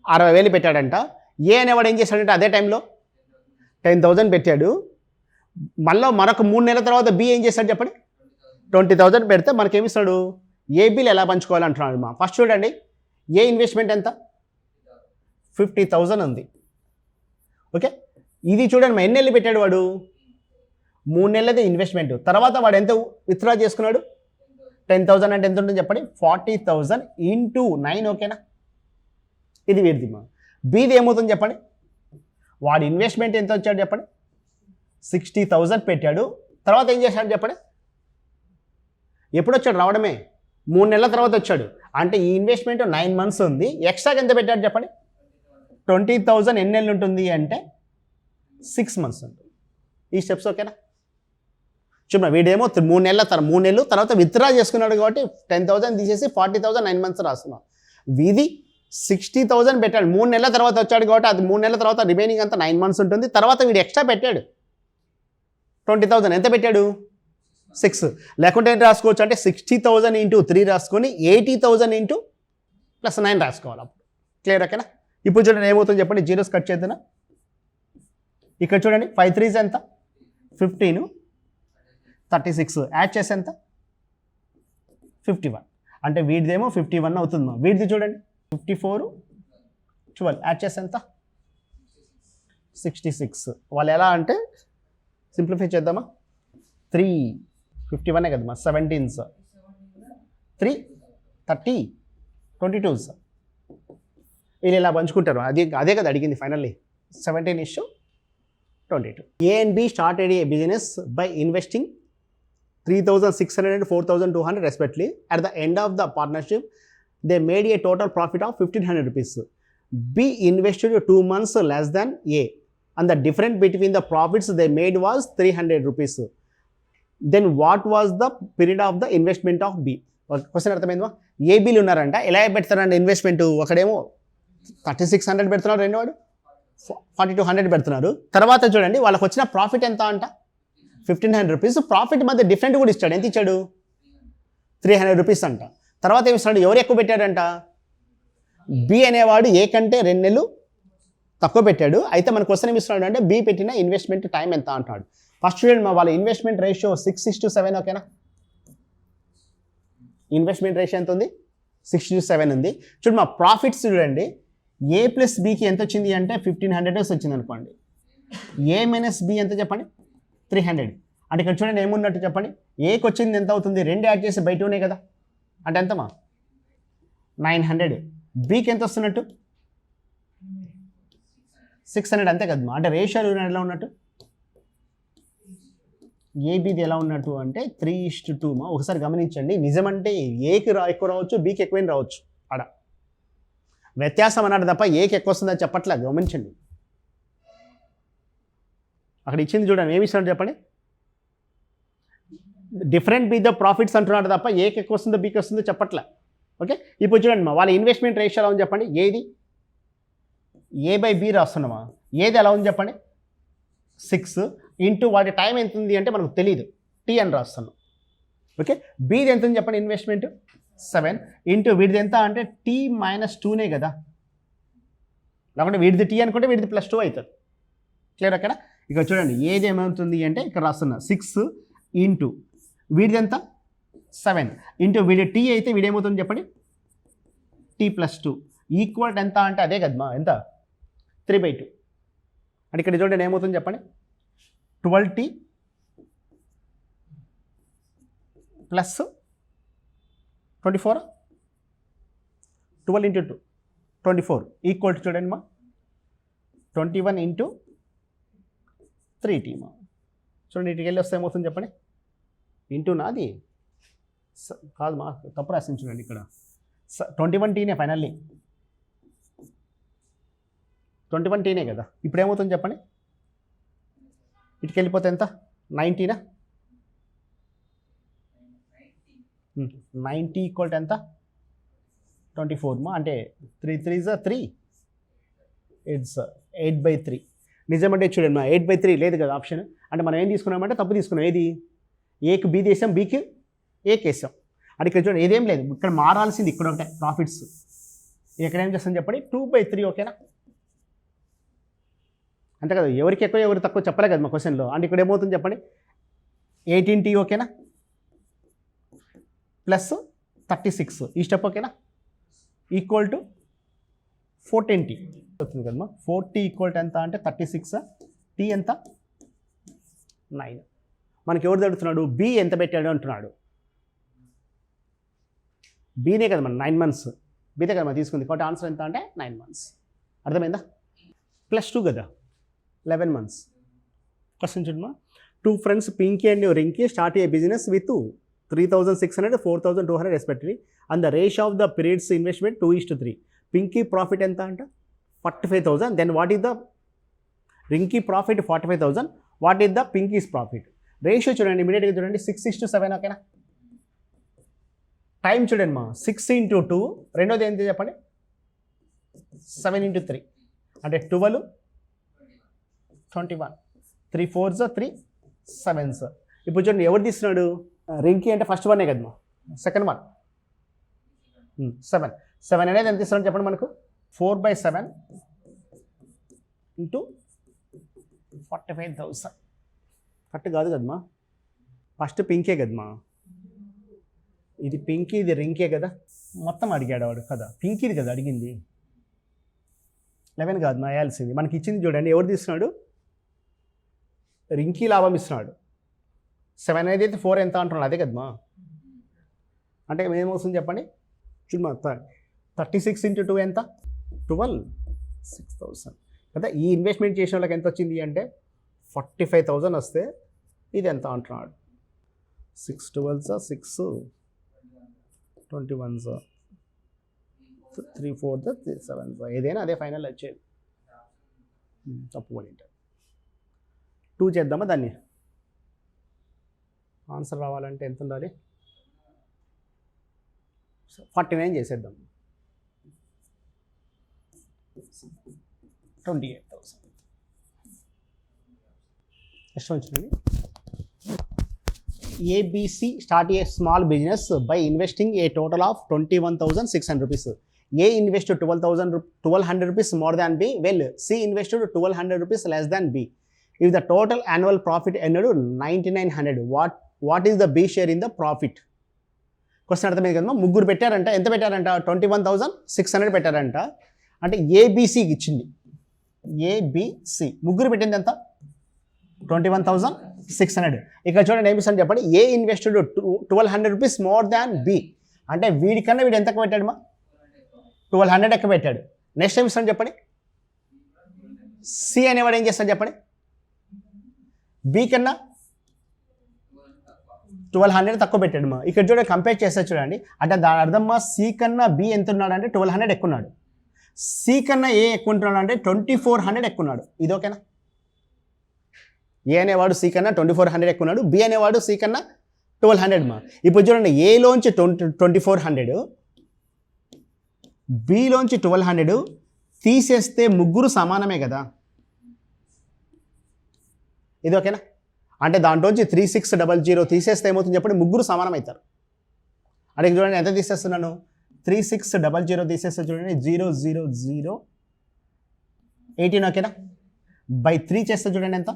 60,000 పెట్టాడంట. ఏ అనేవాడు ఏం చేశాడంటే అదే టైంలో 10,000 పెట్టాడు. మరొక 3 నెలల తర్వాత బి ఏం చేశాడు చెప్పండి, 20,000 పెడితే మనకేమిస్తాడు, ఏబీలు ఎలా పంచుకోవాలంటున్నాడు మా. ఫస్ట్ చూడండి, ఏ ఇన్వెస్ట్మెంట్ ఎంత 50,000 ఉంది. ఓకే, ఇది చూడండి మా, ఎన్ని నెలలు పెట్టాడు వాడు, 3 నెలలది ఇన్వెస్ట్మెంట్. తర్వాత వాడు ఎంత విత్డ్రా చేసుకున్నాడు, 10,000 అంటే ఎంత ఉంటుంది చెప్పండి, 40,000 ఇంటూ 9. ఓకేనా, ఇది వీడిది మా. బీది ఏమవుతుంది చెప్పండి, వాడి ఇన్వెస్ట్మెంట్ ఎంత వచ్చాడు చెప్పండి, 60,000 పెట్టాడు. తర్వాత ఏం చేశాడు చెప్పండి, ఎప్పుడు వచ్చాడు, రావడమే 3 నెలల తర్వాత వచ్చాడు. అంటే ఈ ఇన్వెస్ట్మెంట్ 9 months ఉంది. ఎక్స్ట్రాకి ఎంత పెట్టాడు చెప్పండి, 20,000 ఎన్ని నెలలు ఉంటుంది అంటే 6 months ఉంటుంది. ఈ స్టెప్స్ ఓకేనా. చూడండి, వీడేమో 3 నెలలు తర్వాత విత్డ్రా చేసుకున్నాడు కాబట్టి 10,000 తీసేసి 40,000 9 months రాస్తున్నాం. వీధి 60,000 పెట్టాడు, 3 నెలల తర్వాత వచ్చాడు కాబట్టి అది 3 నెలల తర్వాత రిమైనింగ్ అంతా 9 months ఉంటుంది. తర్వాత వీడు ఎక్స్ట్రా పెట్టాడు 20,000, ఎంత పెట్టాడు 6. లేకుంటే ఏంటి రాసుకోవచ్చు అంటే 60,000 ఇంటూ 3 రాసుకొని 80,000 ఇంటూ +9 రాసుకోవాలి. అప్పుడు క్లియర్ ఓకేనా. ఇప్పుడు చూడండి ఏమవుతుంది చెప్పండి, జీరోస్ కట్ చేద్దాం. ఇక్కడ చూడండి 5 3s ఎంత 15, 36 యాడ్ చేసి ఎంత 51. అంటే వీడిదేమో 51 అవుతుంది. వీడిది చూడండి 54, 12 యాడ్ చేసి ఎంత 66. వాళ్ళు ఎలా అంటే సింప్లిఫై చేద్దామా, 3 51 కదమ్మా, 17s 3 30 22s. వీళ్ళు ఇలా పంచుకుంటారు. అదే కదా అడిగింది finally, 17:22. A and B started a business by investing 3,600 and 4,200 respectively. At the end of the partnership, they made a total profit of 1,500 rupees. B invested 2 months less than A, and the difference between the profits they made was 300 rupees. Then what was the period of the investment of B? Question అర్థమైందా. ఏబీలు ఉన్నారంట, ఎలా పెడతారంటే investment, ఒకడేమో 3,600 పెడుతున్నారు, రెండోవాడు 4,200 పెడుతున్నారు. తర్వాత చూడండి వాళ్ళకి వచ్చిన ప్రాఫిట్ ఎంత అంట 1,500 రూపీస్. ప్రాఫిట్ మధ్య డిఫరెంట్ కూడా ఇచ్చాడు, ఎంత ఇచ్చాడు 300 రూపీస్ అంట. తర్వాత ఏమి ఇస్తాడు, ఎవరు ఎక్కువ పెట్టాడంట, బి అనేవాడు ఏ కంటే 2 నెలలు తక్కువ పెట్టాడు. అయితే మన క్వశ్చన్ ఏమి ఇస్తున్నాడు అంటే బి పెట్టిన ఇన్వెస్ట్మెంట్ టైం ఎంత అంటాడు. ఫస్ట్ చూడండి మా, వాళ్ళ ఇన్వెస్ట్మెంట్ రేషియో 6:7. ఓకేనా, ఇన్వెస్ట్మెంట్ రేషియో ఎంత ఉంది 6:7 ఉంది. చూడండి మా ప్రాఫిట్స్ చూడండి, ఏ ప్లస్ బికి ఎంత వచ్చింది అంటే 1,500 వచ్చింది అనుకోండి. ఏ మైనస్ బి ఎంత చెప్పండి 300. అంటే ఇక్కడ చూడండి ఏమున్నట్టు చెప్పండి, ఏకి వచ్చింది ఎంత అవుతుంది, 2 యాడ్ చేసి బయట ఉన్నాయి కదా, అంటే ఎంతమా 900. బీకి ఎంత వస్తున్నట్టు 600, అంతే కదమ్మా. అంటే రేషియోలు ఎలా ఉన్నట్టు, ఏబీది ఎలా ఉన్నట్టు అంటే 3:2 మా. ఒకసారి గమనించండి, నిజమంటే ఏకి ఎక్కువ రావచ్చు, బీకి ఎక్కువైనా రావచ్చు. అక్కడ వ్యత్యాసం అన్నాడు తప్ప ఏకి ఎక్కువ వస్తుందని చెప్పట్లే, గమనించండి. అక్కడ ఇచ్చింది చూడండి, ఏమి ఇస్తున్నాడు చెప్పండి, డిఫరెంట్ బీ ద ప్రాఫిట్స్ అంటున్నాడు తప్ప ఏకి ఎక్కువ వస్తుందో బీకి వస్తుందో చెప్పట్లే. ఓకే, ఇప్పుడు చూడండి మా, వాళ్ళ ఇన్వెస్ట్మెంట్ రేషియో ఎలా ఉంది చెప్పండి, ఏది A/B రాస్తున్నామా, ఏది ఎలా ఉంది చెప్పండి 6 ఇంటూ వాటి టైం ఎంత ఉంది అంటే మనకు తెలియదు, టీ అని రాస్తున్నాం. ఓకే, బీది ఎంత ఉంది చెప్పండి ఇన్వెస్ట్మెంట్ 7 ఇంటూ వీడిది ఎంత అంటే T-2 కదా, లేకుంటే వీడిది టీ అనుకుంటే వీడిది +2 అవుతుంది. క్లియర్ అక్కడ. ఇక చూడండి ఏది ఏమవుతుంది అంటే ఇక్కడ రాస్తున్నా 6 ఇంటూ వీడిది ఎంత 7 ఇంటూ వీడి టీ అయితే వీడేమవుతుంది చెప్పండి T+2 ఈక్వల్ ఎంత అంటే అదే కదమ్మా, ఎంత 3/2. అంటే ఇక్కడ చూడండి ఏమవుతుంది చెప్పండి 12T + 24, 12 ఇంటూ 2 24 ఈక్వల్ టు చూడండి మా 21 ఇంటూ 3T మా. చూడండి ఇటుకి వెళ్ళి వస్తే ఏమవుతుంది చెప్పండి, ఇంటూ నాది కాదు మా, తప్పు రాసింది చూడండి ఇక్కడ 21Tనే ఫైనల్లీ 21 టీనే కదా. ఇప్పుడు ఏమవుతుంది చెప్పండి, ఇటుకి వెళ్ళిపోతే ఎంత, 90నా, 90 ఈక్వల్ టు ఎంత, 24 అంటే 3 3 is 3, ఇట్స్ 8/3. నిజమంటే చూడండి 8/3 లేదు కదా ఆప్షన్. అంటే మనం ఏం తీసుకున్నామంటే తప్పు తీసుకున్నాం. ఏది, ఏకి బి వేసాం, బీకి ఏకి వేసాం. అంటే ఇక్కడ చూడండి ఏదేం లేదు, ఇక్కడ మారాల్సింది ఇక్కడ ఒకటే ప్రాఫిట్స్. ఇక్కడ ఏం చేస్తాం చెప్పండి, 2/3. ఓకేనా, అంతే కదా. ఎవరికి ఎక్కువ ఎవరికి తక్కువ చెప్పలే కదా మా క్వశ్చన్లో. అంటే ఇక్కడ ఏమవుతుంది చెప్పండి, 18T ఓకేనా ప్లస్ 36 ఈ స్టెప్ ఓకేనా ఈక్వల్ టు 14T అవుతుంది కదమ్మా. 4T ఈక్వల్ టు ఎంత అంటే 36, T ఎంత 9. మనకి ఎవరు అడుగుతున్నాడు, బి ఎంత పెట్టాడు అంటున్నాడు. బీనే కదా మన 9 months, బీదే కదా మనం తీసుకుంది. కాబట్టి ఆన్సర్ ఎంత అంటే 9 months. అర్థమైందా, +2 కదా 11 months. క్వశ్చన్ చూడమ్మా, 2 friends Pinky and Rinky start a business with 3,600, 4,200 respectively and the ratio of the periods investment 2:3. Pinky profit ఎంత అంట 45,000. Then what is the Rinky profit 45,000. What is the Pinky's profit? Ratio చూడండి, ఇమీడియట్గా చూడండి 6:7 ఓకేనా. టైం చూడండి మా 6:2. రెండోది ఏంటి చెప్పండి, 7:3 అంటే 12, 21. 3 4s 3 7s. ఇప్పుడు చూడండి ఎవరు తీస్తున్నాడు, రింకీ అంటే ఫస్ట్ వన్నే కదమ్మా, సెకండ్ వన్ 7. 7 అనేది ఎంత ఇస్తున్నాడు చెప్పండి మనకు, 4/7 ఇంటూ 45,000. కరెక్ట్ కాదు కదమ్మా, ఫస్ట్ పింకే కదమ్మా, ఇది పింకీ ఇది రింకే కదా. మొత్తం అడిగాడు వాడు కదా, పింకీది కదా అడిగింది, 11 కాదు మా వేయాల్సింది. మనకి ఇచ్చింది చూడండి, ఎవరు తీస్తున్నాడు, రింకీ లాభం ఇస్తున్నాడు. 7 అనేది అయితే 4 ఎంత అంటున్నాడు, అదే కదమ్మా. అంటే ఏమవుతుంది చెప్పండి, చూడమ్మా 36 × 2 ఎంత 12, 6,000 కదా. ఈ ఇన్వెస్ట్మెంట్ చేసిన వాళ్ళకి ఎంత వచ్చింది అంటే 45,000 వస్తే ఇది ఎంత అంటున్నాడు, 6 12s 6 21s 3 4s 3 7s. ఏదైనా అదే ఫైనల్ వచ్చేది. తప్పు పడి 2 చేద్దామా దాన్ని. ఆన్సర్ రావాలంటే ఎంత ఉండాలి, 49 చేసేద్దాం, 28,000. నెక్స్ట్ వచ్చిందండి, A B C start a small business by investing a total of 21,600 rupees. A invested 1,200 rupees more than B, well C invested 1,200 rupees less than B. If the total annual profit ended 9,900, what is the B share in the profit? Question అర్థమైంది కదమ్మా. ముగ్గురు పెట్టారంట, ఎంత పెట్టారంట 21,600 పెట్టారంట. అంటే ఏబిసికి ఇచ్చింది, ABC ముగ్గురు పెట్టింది ఎంత 21,600. ఇక్కడ చూడండి ఏమిస్తాను చెప్పండి, A invested 1,200 rupees more than B. అంటే వీడికన్నా వీడు ఎంత పెట్టాడు మా 1,200 ఎక్కువ పెట్టాడు. నెక్స్ట్ ఏమి ఇస్తాను చెప్పండి, సి అనేవాడు ఏం చేస్తాడు చెప్పండి, బి కన్నా 1,200 తక్కువ పెట్టాడు మా. ఇక్కడ చూడండి కంపేర్ చేస్తే చూడండి, అంటే దాని అర్థం మా సి కన్నా బి ఎంత ఉన్నాడు అంటే 1,200 ఎక్కువ ఉన్నాడు. సి కన్నా ఏ ఎక్కువ ఉంటున్నాడు అంటే 2,400 ఎక్కువ ఉన్నాడు. ఇది ఓకేనా. ఏ అనేవాడు సి కన్నా 2,400 ఎక్కువ ఉన్నాడు, బి అనేవాడు సి కన్నా 1,200 మా. ఇప్పుడు చూడండి ఏలోంచి 2,400, బిలోంచి 1,200 తీసేస్తే ముగ్గురు సమానమే కదా. ఇది ఓకేనా. అంటే దాంట్లోంచి 3,600 తీసేస్తే ఏమవుతుంది చెప్పండి, ముగ్గురు సమానం అవుతారు. అంటే చూడండి ఎంత తీసేస్తున్నాను, 3,600 తీసేస్తే చూడండి 0 0 0 18 ఓకేనా. బై 3 చేస్తే చూడండి ఎంత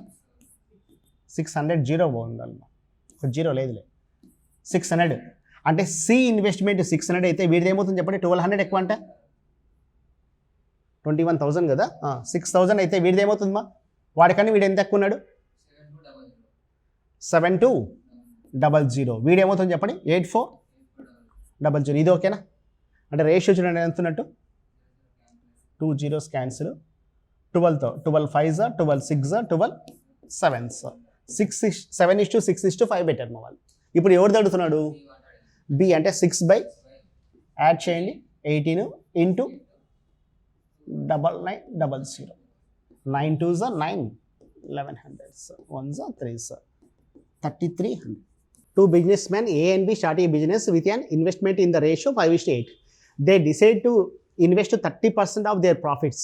600, 0 బాగుందమ్మా, 0 లేదులే 600. అంటే సి ఇన్వెస్ట్మెంట్ 600 అయితే వీడిది ఏమవుతుంది చెప్పండి 1,200 ఎక్కువ అంటే 21,000 కదా. 6,000 అయితే వీడిది ఏమవుతుందమ్మా, వాడికన్నా వీడు ఎంత ఎక్కువ ఉన్నాడు 7,200. వీడేమవుతుంది చెప్పండి 8,400. ఇది ఓకేనా. అంటే రేషియో చూడండి ఎంత ఉన్నట్టు, 2 zeros cancel, 12తో 12 5s 12 6s 12 7s 7:6:5 పెట్టారు మా వాళ్ళు. ఇప్పుడు ఎవరు తడుతున్నాడు, బి. అంటే 6 యాడ్ చేయండి 18 × 9900. 9 2s are 9, 1100s, 1s are 3s, 3300. Two businessmen A and B start a business with an investment in the ratio 5:8. They decide to invest 30% of their profits.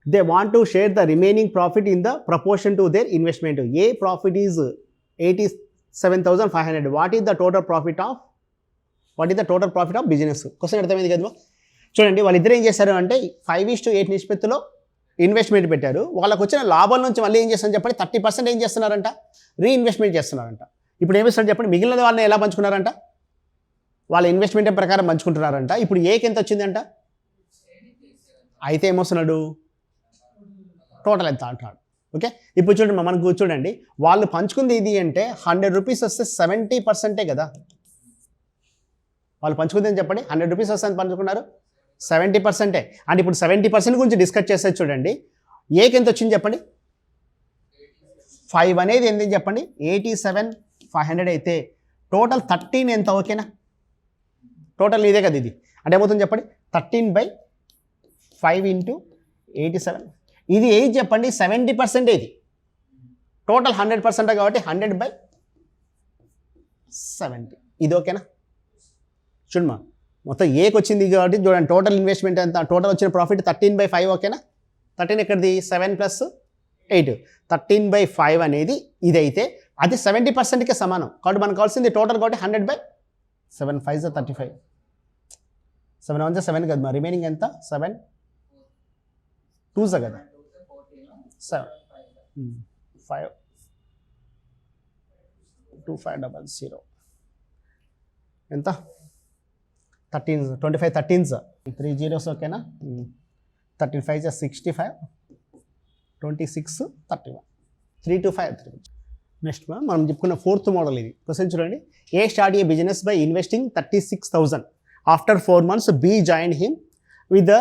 They want to share the remaining profit in the proportion to their investment. A profit is 87,500. What is the total profit of business? Question అర్థమైంది కదా. చూడండి వాళ్ళిద్దరు ఏం చేశారు అంటే 5:8 నిష్పత్తిలో investment పెట్టారు. వాళ్ళకు వచ్చిన లాభాల నుంచి మళ్ళీ ఏం చేస్తారని చెప్పండి 30% ఏం చేస్తున్నారంట, రీఇన్వెస్ట్మెంట్ చేస్తున్నారంట. ఇప్పుడు ఏమిస్తారు చెప్పండి, మిగిలిన వాళ్ళని ఎలా పంచుకున్నారంట, వాళ్ళ ఇన్వెస్ట్మెంట్ ప్రకారం పంచుకుంటున్నారంట. ఇప్పుడు ఏకి ఎంత వచ్చిందంట, అయితే ఏమొస్తున్నాడు, టోటల్ ఎంత అంటున్నాడు. ఓకే, ఇప్పుడు చూడండి మనకు చూడండి వాళ్ళు పంచుకుంది ఇది అంటే 100 రూపీస్ వస్తే 70% కదా. వాళ్ళు పంచుకుంది అని చెప్పండి 100 రూపీస్ వస్తే పంచుకున్నారు 70%. అండ్ ఇప్పుడు 70% గురించి డిస్కస్ చేస్తే చూడండి ఏకి ఎంత వచ్చింది చెప్పండి, 5 అనేది ఎంత చెప్పండి, 87,500 అయితే టోటల్ 13 ఎంత, ఓకేనా, టోటల్ ఇదే కదా ఇది. అంటే ఏమవుతుంది చెప్పండి 13/5 × 87. ఇది ఏది చెప్పండి 70% ఇది, టోటల్ 100% కాబట్టి 100/70. ఇది ఓకేనా. చూడమ్మా మొత్తం ఏకి వచ్చింది కాబట్టి చూడండి టోటల్ ఇన్వెస్ట్మెంట్ ఎంత, టోటల్ వచ్చిన ప్రాఫిట్ 13/5, ఓకేనా. 13 ఎక్కడిది, 7 + 8, 13/5 అనేది ఇదైతే అది 70%కి సమానం. కాబట్టి మనకు కావాల్సింది టోటల్ కాబట్టి 100/7, 5 = 35, 7 1 7 కదా, మా రిమైనింగ్ ఎంత 7 2s కదా, 7 5 2500 ఎంత 13 25 13s 3 zeros, ఓకేనా. 35 = 65, 26 31, 3 to 5 3. నెక్స్ట్ మనం చెప్పుకున్న 4th మోడల్ ఇది. క్వశ్చన్ చూడండి, A start a business by investing 36,000. After 4 months B join him with the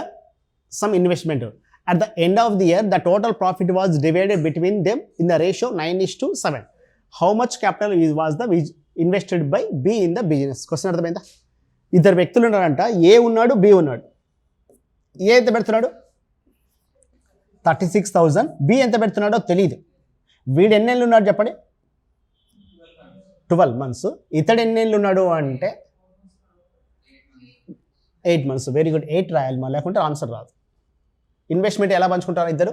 sum investment. At the end of the year, the total profit was divided between them in the ratio 9:7. How much capital was the invested by B in the business? Question అర్థమైందా. ఇద్దరు వ్యక్తులు ఉన్నారంట, ఏ ఉన్నాడు B ఉన్నాడు. ఏ ఎంత పెడుతున్నాడు 36,000, B ఎంత పెడుతున్నాడో తెలియదు. వీడు ఎన్నేళ్ళు ఉన్నాడు చెప్పండి 12 months. ఇతడు ఎన్నేళ్ళు ఉన్నాడు అంటే 8 months. వెరీ గుడ్, 8 రాయాలి మా, లేకుంటే ఆన్సర్ రాదు. ఇన్వెస్ట్మెంట్ ఎలా పంచుకుంటారు ఇద్దరు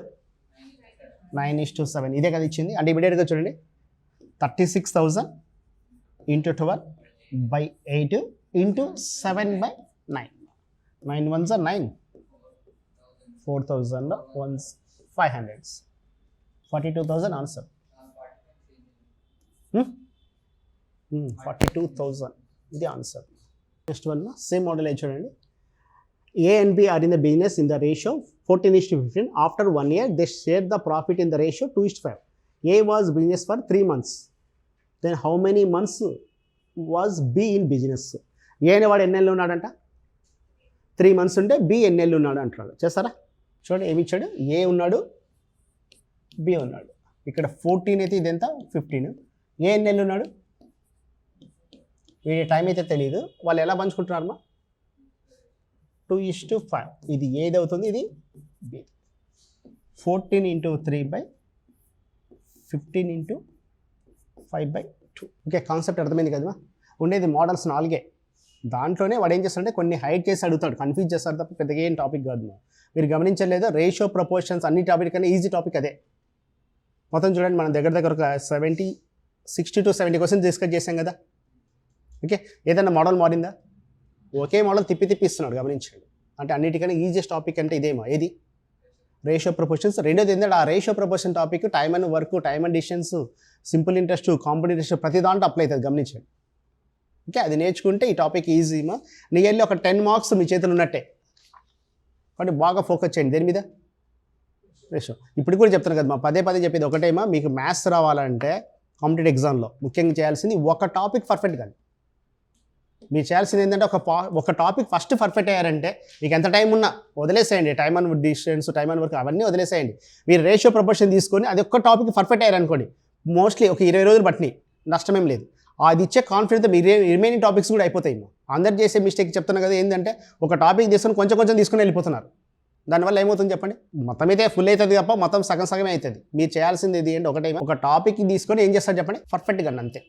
9:7, ఇదే కదా ఇచ్చింది. అంటే ఇమీడియట్గా చూడండి 36,000 × 12/8 × 7/9, 9 1s are 9, 4,000 1s 500, 42,000 ఆన్సర్. 42,000 ఇది answer. Next one same model చూడండి, A and B are in the business in the ratio 14:15. After 1 year, they share the profit in the ratio 2:5. A was business for 3 months. Then how many months was B in business? A అనేవాడు ఎన్నేళ్ళు ఉన్నాడంట 3 months ఉంటే B ఎన్నేళ్ళు ఉన్నాడు అంటున్నాడు. చేస్తారా చూడండి ఏమి ఇచ్చాడు, A ఉన్నాడు B ఉన్నాడు. ఇక్కడ 14 అయితే ఇది ఎంత 15. ఏ ఎన్నేళ్ళు ఉన్నాడు, వీడి టైం అయితే తెలియదు. వాళ్ళు ఎలా పంచుకుంటున్నారమ్మా 2:5. ఇది ఏది అవుతుంది, ఇది బి. 14 × 3/15 × 5/2. ఓకే, కాన్సెప్ట్ అర్థమైంది కదమ్మా. ఉండేది మోడల్స్ 4. దాంట్లోనే వాడు ఏం చేస్తాడంటే కొన్ని హైడ్ చేసి అడుగుతాడు, కన్ఫ్యూజ్ చేస్తాడు తప్ప పెద్దగా ఏం టాపిక్ కాదు. మీరు గమనించలేదు, రేషియో ప్రపోర్షన్స్ అన్ని టాపిక్ కన్నా ఈజీ టాపిక్ అదే. మొత్తం చూడండి మనం దగ్గర ఒక 60 to 70 క్వశ్చన్స్ డిస్కస్ చేసాం కదా. ఓకే, ఏదైనా మోడల్ మారిందా, ఒకే మోడల్ తిప్పి ఇస్తున్నాడు గమనించండి. అంటే అన్నిటికన్నా ఈజియెస్ట్ టాపిక్ అంటే ఇదేమో, ఏది రేషియో ప్రపోర్షన్స్. రెండోది ఏంటంటే ఆ ratio proportion topic time and work, time and distance, simple interest, compound interest ప్రతి దాంట్లో అప్లై అవుతుంది గమనించండి. ఓకే, అది నేర్చుకుంటే ఈ టాపిక్ ఈజీమా. నియర్లీ ఒక 10 marks మీ చేతులు ఉన్నట్టే. కాబట్టి బాగా ఫోకస్ చేయండి దేని మీద, రేషియో. ఇప్పుడు కూడా చెప్తాను కదా మా పదే చెప్పేది ఒకటేమా, మీకు మ్యాథ్స్ రావాలంటే కాంపిటేటివ్ ఎగ్జామ్లో ముఖ్యంగా చేయాల్సింది ఒక టాపిక్ పర్ఫెక్ట్ కాదు. మీరు చేయాల్సింది ఏంటంటే ఒక టాపిక్ ఫస్ట్ పర్ఫెక్ట్ అయ్యారంటే మీకు ఎంత టైం ఉన్నా వదిలేసేయండి, time and distance, time and work అవన్నీ వదిలేసేయండి. మీరు రేషియో ప్రపోర్షన్ తీసుకొని అది ఒక్క టాపిక్ పర్ఫెక్ట్ అయ్యారనుకోండి, మోస్ట్లీ ఒక 20 రోజులు బట్టి నష్టమేం లేదు. అది ఇచ్చే కాన్ఫిడెన్స్ మీ రిమైనింగ్ టాపిక్స్ కూడా అయిపోతాయి. అందరు చేసే మిస్టేక్ చెప్తున్నా కదా ఏంటంటే ఒక టాపిక్ తీసుకొని కొంచెం తీసుకొని వెళ్ళిపోతున్నారు. దానివల్ల ఏమవుతుంది చెప్పండి, మొత్తం అయితే ఫుల్ అవుతుంది తప్ప మొత్తం సగం సగమే అవుతుంది. మీరు చేయాల్సింది ఇది ఏంటి, ఒకటే ఒక టాపిక్ తీసుకొని ఏం చేస్తారు చెప్పండి, పర్ఫెక్ట్గా అంతే.